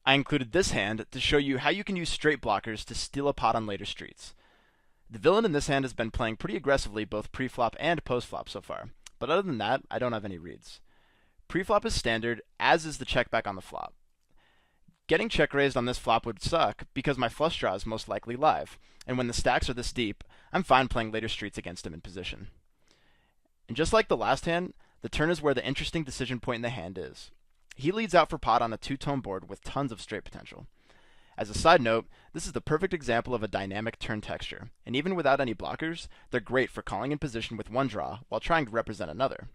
I included this hand to show you how you can use straight blockers to steal a pot on later streets. The villain in this hand has been playing pretty aggressively both pre-flop and post-flop so far, but other than that, I don't have any reads. Pre-flop is standard, as is the check back on the flop. Getting check raised on this flop would suck because my flush draw is most likely live, and when the stacks are this deep, I'm fine playing later streets against him in position. And just like the last hand, the turn is where the interesting decision point in the hand is. He leads out for pot on a two-tone board with tons of straight potential. As a side note, this is the perfect example of a dynamic turn texture, and even without any blockers, they're great for calling in position with one draw while trying to represent another.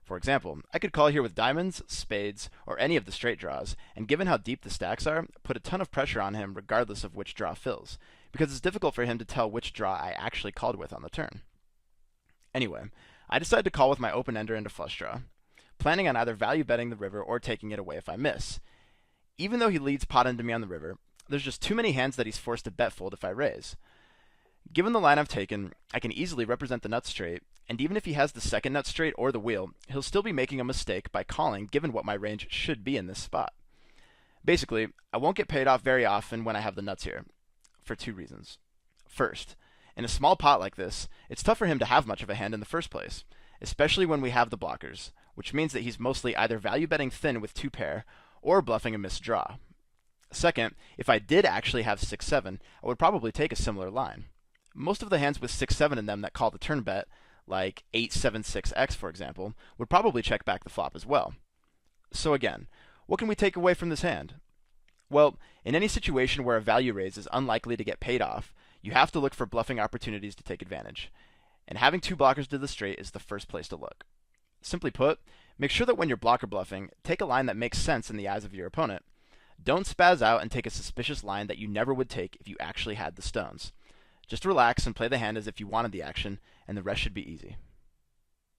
For example, I could call here with diamonds, spades, or any of the straight draws, and given how deep the stacks are, put a ton of pressure on him regardless of which draw fills, because it's difficult for him to tell which draw I actually called with on the turn. Anyway, I decide to call with my open ender into flush draw, planning on either value betting the river or taking it away if I miss. Even though he leads pot into me on the river, there's just too many hands that he's forced to bet fold if I raise. Given the line I've taken, I can easily represent the nut straight, and even if he has the second nut straight or the wheel, he'll still be making a mistake by calling given what my range should be in this spot. Basically, I won't get paid off very often when I have the nuts here, for two reasons. First, in a small pot like this, it's tough for him to have much of a hand in the first place, especially when we have the blockers, which means that he's mostly either value betting thin with two pair or bluffing a missed draw. Second, if I did actually have 6-7, I would probably take a similar line. Most of the hands with 6-7 in them that call the turn bet, like 8-7-6x for example, would probably check back the flop as well. So again, what can we take away from this hand? Well, in any situation where a value raise is unlikely to get paid off, you have to look for bluffing opportunities to take advantage. And having two blockers to the straight is the first place to look. Simply put, make sure that when you're blocker bluffing, take a line that makes sense in the eyes of your opponent. Don't spaz out and take a suspicious line that you never would take if you actually had the stones. Just relax and play the hand as if you wanted the action, and the rest should be easy.